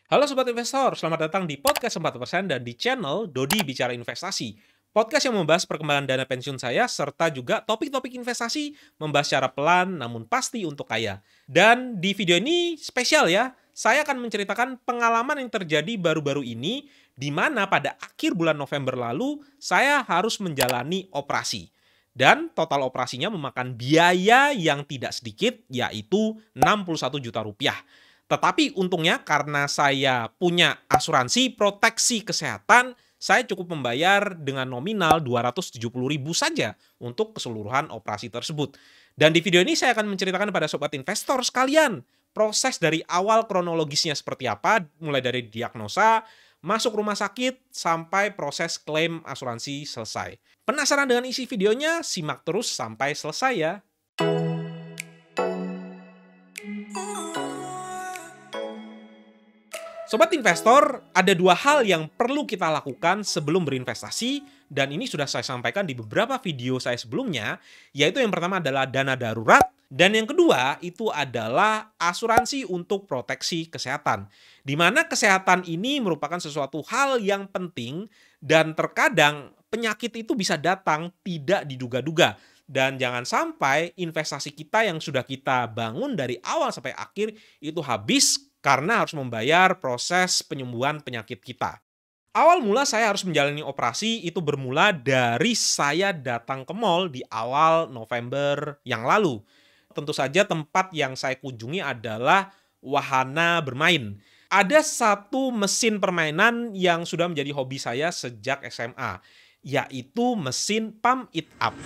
Halo Sobat Investor, selamat datang di podcast 4% dan di channel Dodi Bicara Investasi. Podcast yang membahas perkembangan dana pensiun saya, serta juga topik-topik investasi, membahas secara pelan namun pasti untuk kaya. Dan di video ini spesial ya, saya akan menceritakan pengalaman yang terjadi baru-baru ini, di mana pada akhir bulan November lalu, saya harus menjalani operasi. Dan total operasinya memakan biaya yang tidak sedikit, yaitu 61 juta rupiah. Tetapi untungnya karena saya punya asuransi proteksi kesehatan, saya cukup membayar dengan nominal 270.000 saja untuk keseluruhan operasi tersebut. Dan di video ini saya akan menceritakan pada sobat investor sekalian proses dari awal kronologisnya seperti apa, mulai dari diagnosa, masuk rumah sakit, sampai proses klaim asuransi selesai. Penasaran dengan isi videonya? Simak terus sampai selesai ya. Sobat investor, ada dua hal yang perlu kita lakukan sebelum berinvestasi, dan ini sudah saya sampaikan di beberapa video saya sebelumnya, yaitu yang pertama adalah dana darurat, dan yang kedua itu adalah asuransi untuk proteksi kesehatan. Di mana kesehatan ini merupakan sesuatu hal yang penting, dan terkadang penyakit itu bisa datang tidak diduga-duga. Dan jangan sampai investasi kita yang sudah kita bangun dari awal sampai akhir itu habis karena harus membayar proses penyembuhan penyakit kita. Awal mula saya harus menjalani operasi itu bermula dari saya datang ke mall di awal November yang lalu. Tentu saja tempat yang saya kunjungi adalah wahana bermain. Ada satu mesin permainan yang sudah menjadi hobi saya sejak SMA, yaitu mesin Pump It Up.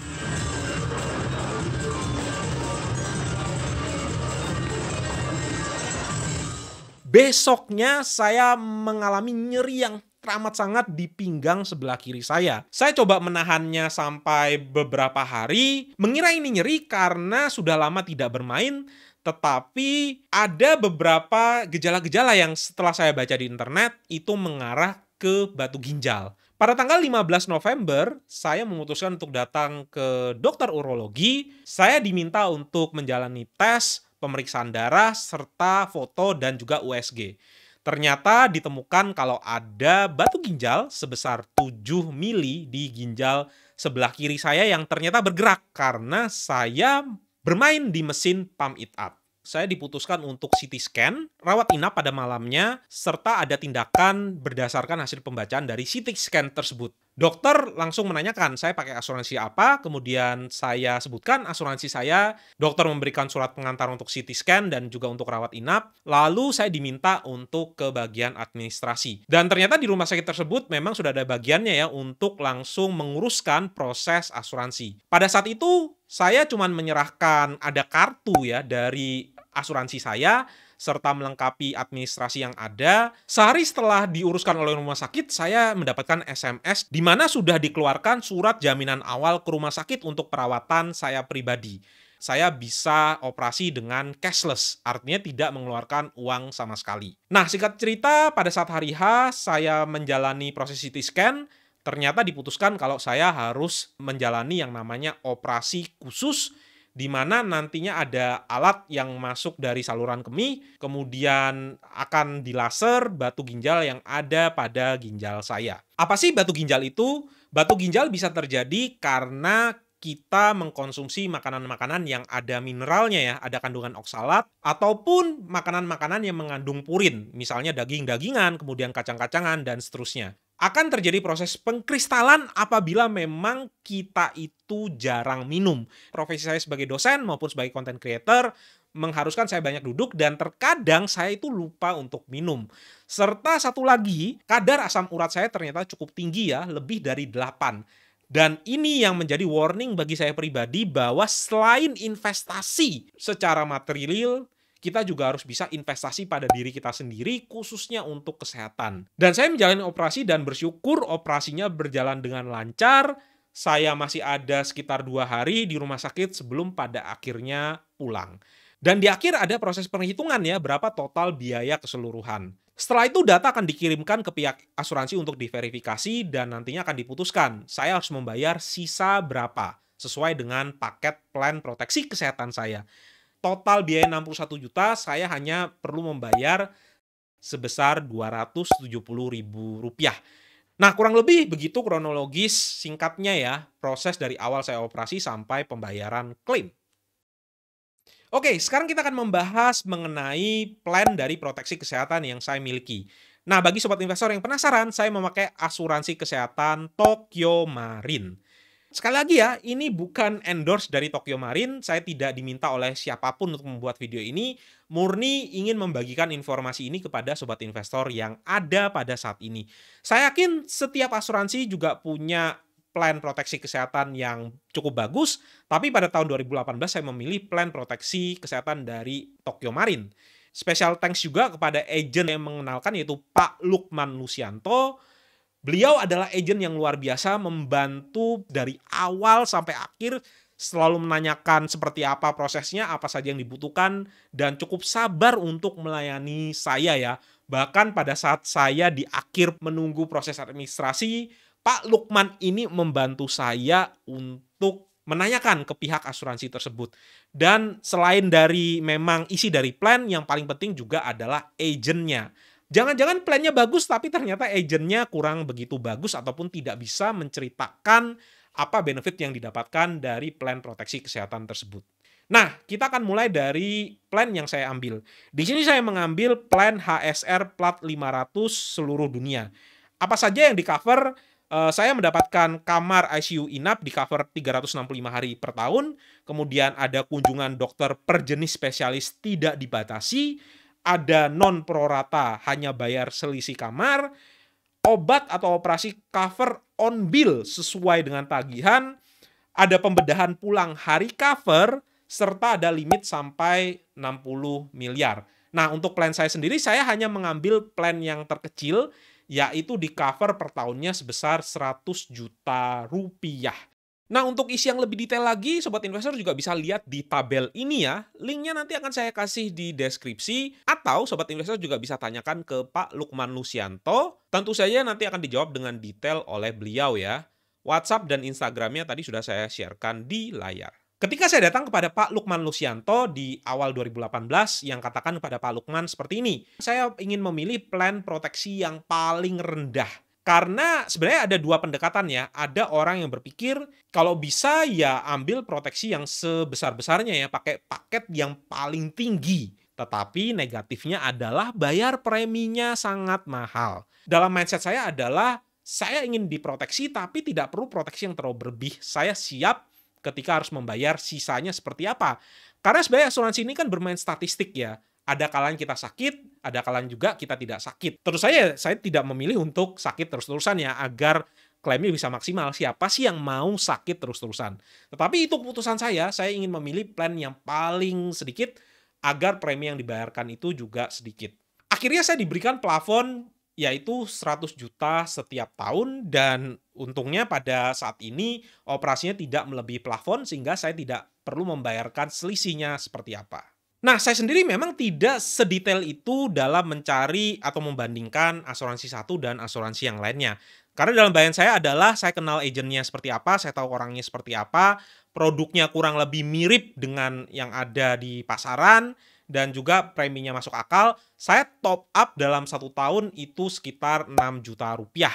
Besoknya saya mengalami nyeri yang teramat sangat di pinggang sebelah kiri saya. Saya coba menahannya sampai beberapa hari, mengira ini nyeri karena sudah lama tidak bermain, tetapi ada beberapa gejala-gejala yang setelah saya baca di internet itu mengarah ke batu ginjal. Pada tanggal 15 November, saya memutuskan untuk datang ke dokter urologi. Saya diminta untuk menjalani tes, pemeriksaan darah, serta foto dan juga USG. Ternyata ditemukan kalau ada batu ginjal sebesar 7 mili di ginjal sebelah kiri saya yang ternyata bergerak karena saya bermain di mesin Pump It Up. Saya diputuskan untuk CT scan, rawat inap pada malamnya, serta ada tindakan berdasarkan hasil pembacaan dari CT scan tersebut. Dokter langsung menanyakan saya pakai asuransi apa, kemudian saya sebutkan asuransi saya, dokter memberikan surat pengantar untuk CT scan dan juga untuk rawat inap, lalu saya diminta untuk ke bagian administrasi. Dan ternyata di rumah sakit tersebut memang sudah ada bagiannya ya untuk langsung menguruskan proses asuransi. Pada saat itu saya cuma menyerahkan ada kartu ya dari asuransi saya, serta melengkapi administrasi yang ada. Sehari setelah diuruskan oleh rumah sakit, saya mendapatkan SMS di mana sudah dikeluarkan surat jaminan awal ke rumah sakit untuk perawatan saya pribadi. Saya bisa operasi dengan cashless, artinya tidak mengeluarkan uang sama sekali. Nah, singkat cerita, pada saat hari H, saya menjalani proses CT scan, ternyata diputuskan kalau saya harus menjalani yang namanya operasi khusus di mana nantinya ada alat yang masuk dari saluran kemih, kemudian akan dilaser batu ginjal yang ada pada ginjal saya. Apa sih batu ginjal itu? Batu ginjal bisa terjadi karena kita mengkonsumsi makanan-makanan yang ada mineralnya ya, ada kandungan oksalat, ataupun makanan-makanan yang mengandung purin, misalnya daging-dagingan, kemudian kacang-kacangan, dan seterusnya. Akan terjadi proses pengkristalan apabila memang kita itu jarang minum. Profesi saya sebagai dosen maupun sebagai content creator mengharuskan saya banyak duduk dan terkadang saya itu lupa untuk minum. Serta satu lagi, kadar asam urat saya ternyata cukup tinggi ya, lebih dari 8. Dan ini yang menjadi warning bagi saya pribadi bahwa selain investasi secara material, kita juga harus bisa investasi pada diri kita sendiri, khususnya untuk kesehatan. Dan saya menjalani operasi dan bersyukur operasinya berjalan dengan lancar. Saya masih ada sekitar 2 hari di rumah sakit sebelum pada akhirnya pulang. Dan di akhir ada proses perhitungan ya, berapa total biaya keseluruhan. Setelah itu data akan dikirimkan ke pihak asuransi untuk diverifikasi dan nantinya akan diputuskan saya harus membayar sisa berapa sesuai dengan paket plan proteksi kesehatan saya. Total biaya 61 juta, saya hanya perlu membayar sebesar Rp270.000. Nah, kurang lebih begitu kronologis singkatnya ya, proses dari awal saya operasi sampai pembayaran klaim. Oke, sekarang kita akan membahas mengenai plan dari proteksi kesehatan yang saya miliki. Nah, bagi sobat investor yang penasaran, saya memakai asuransi kesehatan Tokio Marine. Sekali lagi ya, ini bukan endorse dari Tokio Marine, saya tidak diminta oleh siapapun untuk membuat video ini, murni ingin membagikan informasi ini kepada sobat investor yang ada pada saat ini. Saya yakin setiap asuransi juga punya plan proteksi kesehatan yang cukup bagus, tapi pada tahun 2018 saya memilih plan proteksi kesehatan dari Tokio Marine. Special thanks juga kepada agent yang mengenalkan, yaitu Pak Lukman Lusianto. Beliau adalah agent yang luar biasa, membantu dari awal sampai akhir, selalu menanyakan seperti apa prosesnya, apa saja yang dibutuhkan, dan cukup sabar untuk melayani saya ya. Bahkan pada saat saya di akhir menunggu proses administrasi, Pak Lukman ini membantu saya untuk menanyakan ke pihak asuransi tersebut. Dan selain dari memang isi dari plan, yang paling penting juga adalah agentnya. Jangan-jangan plannya bagus, tapi ternyata agentnya kurang begitu bagus ataupun tidak bisa menceritakan apa benefit yang didapatkan dari plan proteksi kesehatan tersebut. Nah, kita akan mulai dari plan yang saya ambil. Di sini saya mengambil plan HSR Plat 500 seluruh dunia. Apa saja yang di-cover? Saya mendapatkan kamar ICU inap di cover 365 hari per tahun, kemudian ada kunjungan dokter per jenis spesialis tidak dibatasi, ada non prorata hanya bayar selisih kamar, obat atau operasi cover on bill sesuai dengan tagihan, ada pembedahan pulang hari cover, serta ada limit sampai 60 miliar. Nah, untuk plan saya sendiri, saya hanya mengambil plan yang terkecil, yaitu di cover per tahunnya sebesar 100 juta rupiah. Nah, untuk isi yang lebih detail lagi, sobat investor juga bisa lihat di tabel ini ya. Linknya nanti akan saya kasih di deskripsi, atau sobat investor juga bisa tanyakan ke Pak Lukman Lusianto. Tentu saja nanti akan dijawab dengan detail oleh beliau ya. WhatsApp dan Instagramnya tadi sudah saya sharekan di layar. Ketika saya datang kepada Pak Lukman Lusianto di awal 2018, yang katakan kepada Pak Lukman seperti ini, saya ingin memilih plan proteksi yang paling rendah. Karena sebenarnya ada dua pendekatan ya. Ada orang yang berpikir kalau bisa ya ambil proteksi yang sebesar-besarnya ya, pakai paket yang paling tinggi. Tetapi negatifnya adalah bayar preminya sangat mahal. Dalam mindset saya adalah saya ingin diproteksi tapi tidak perlu proteksi yang terlalu berlebih. Saya siap ketika harus membayar sisanya seperti apa. Karena sebenarnya asuransi ini kan bermain statistik ya. Ada kalanya kita sakit, ada kalanya juga kita tidak sakit. Terus saya tidak memilih untuk sakit terus-terusan ya, agar klaimnya bisa maksimal. Siapa sih yang mau sakit terus-terusan? Tetapi itu keputusan saya ingin memilih plan yang paling sedikit, agar premi yang dibayarkan itu juga sedikit. Akhirnya saya diberikan plafon yaitu 100 juta setiap tahun, dan untungnya pada saat ini operasinya tidak melebihi plafon sehingga saya tidak perlu membayarkan selisihnya seperti apa. Nah, saya sendiri memang tidak sedetail itu dalam mencari atau membandingkan asuransi satu dan asuransi yang lainnya. Karena dalam bayangan saya adalah saya kenal agennya seperti apa, saya tahu orangnya seperti apa, produknya kurang lebih mirip dengan yang ada di pasaran, dan juga preminya masuk akal. Saya top up dalam 1 tahun itu sekitar 6 juta rupiah.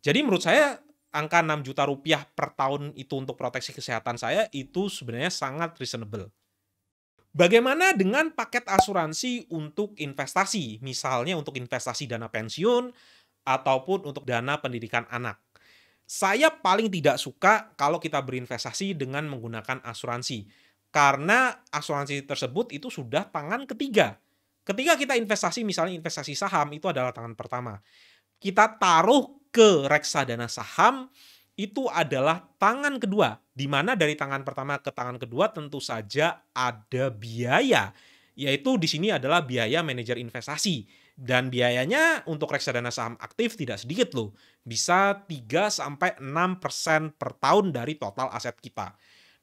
Jadi menurut saya angka 6 juta rupiah per tahun itu untuk proteksi kesehatan saya itu sebenarnya sangat reasonable. Bagaimana dengan paket asuransi untuk investasi? Misalnya untuk investasi dana pensiun ataupun untuk dana pendidikan anak. Saya paling tidak suka kalau kita berinvestasi dengan menggunakan asuransi. Karena asuransi tersebut itu sudah tangan ketiga. Ketika kita investasi, misalnya investasi saham, itu adalah tangan pertama. Kita taruh ke reksadana saham, itu adalah tangan kedua. Di mana dari tangan pertama ke tangan kedua tentu saja ada biaya. Yaitu di sini adalah biaya manajer investasi. Dan biayanya untuk reksadana saham aktif tidak sedikit loh. Bisa 3-6% per tahun dari total aset kita.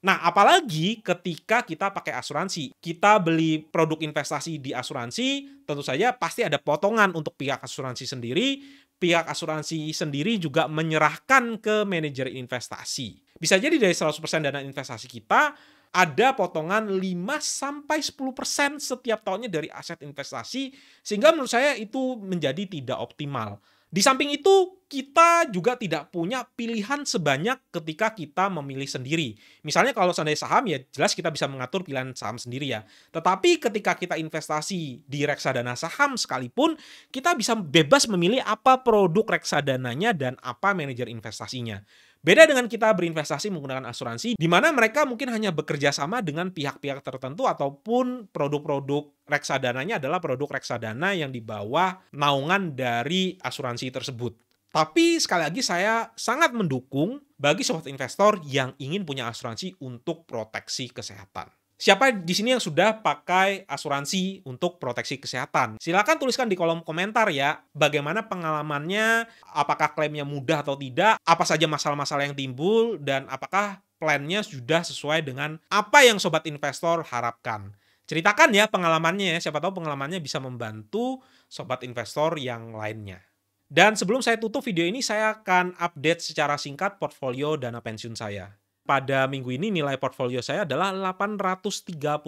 Nah, apalagi ketika kita pakai asuransi. Kita beli produk investasi di asuransi, tentu saja pasti ada potongan untuk pihak asuransi sendiri. Pihak asuransi sendiri juga menyerahkan ke manajer investasi. Bisa jadi dari 100% dana investasi kita, ada potongan 5-10% setiap tahunnya dari aset investasi, sehingga menurut saya itu menjadi tidak optimal. Di samping itu, kita juga tidak punya pilihan sebanyak ketika kita memilih sendiri. Misalnya kalau seandainya saham, ya jelas kita bisa mengatur pilihan saham sendiri ya. Tetapi ketika kita investasi di reksadana saham sekalipun, kita bisa bebas memilih apa produk reksadananya dan apa manajer investasinya. Beda dengan kita berinvestasi menggunakan asuransi, di mana mereka mungkin hanya bekerja sama dengan pihak-pihak tertentu ataupun produk-produk reksadananya adalah produk reksadana yang di bawah naungan dari asuransi tersebut. Tapi sekali lagi saya sangat mendukung bagi sobat investor yang ingin punya asuransi untuk proteksi kesehatan. Siapa di sini yang sudah pakai asuransi untuk proteksi kesehatan? Silakan tuliskan di kolom komentar ya, bagaimana pengalamannya, apakah klaimnya mudah atau tidak, apa saja masalah-masalah yang timbul, dan apakah plannya sudah sesuai dengan apa yang sobat investor harapkan. Ceritakan ya pengalamannya ya, siapa tahu pengalamannya bisa membantu sobat investor yang lainnya. Dan sebelum saya tutup video ini, saya akan update secara singkat portfolio dana pensiun saya. Pada minggu ini nilai portfolio saya adalah 836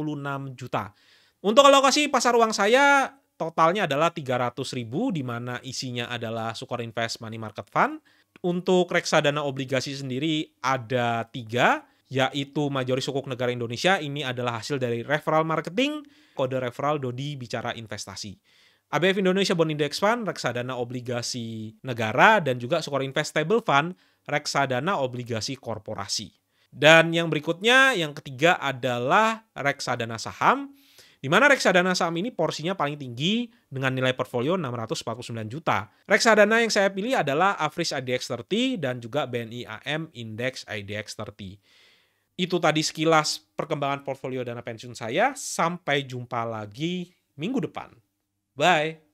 juta. Untuk alokasi pasar uang saya totalnya adalah 300.000, di mana isinya adalah Sukor Invest Money Market Fund. Untuk reksadana obligasi sendiri ada 3, yaitu Majori Sukuk Negara Indonesia. Ini adalah hasil dari referral marketing, kode referral Dodi Bicara Investasi. ABF Indonesia Bond Index Fund, reksadana obligasi negara, dan juga Sukor Invest Stable Fund, reksadana obligasi korporasi. Dan yang berikutnya, yang ketiga adalah reksadana saham, di mana reksadana saham ini porsinya paling tinggi dengan nilai portfolio 649 juta. Reksadana yang saya pilih adalah Africe IDX 30 dan juga BNI AM Index IDX 30. Itu tadi sekilas perkembangan portfolio dana pensiun saya. Sampai jumpa lagi minggu depan. Bye!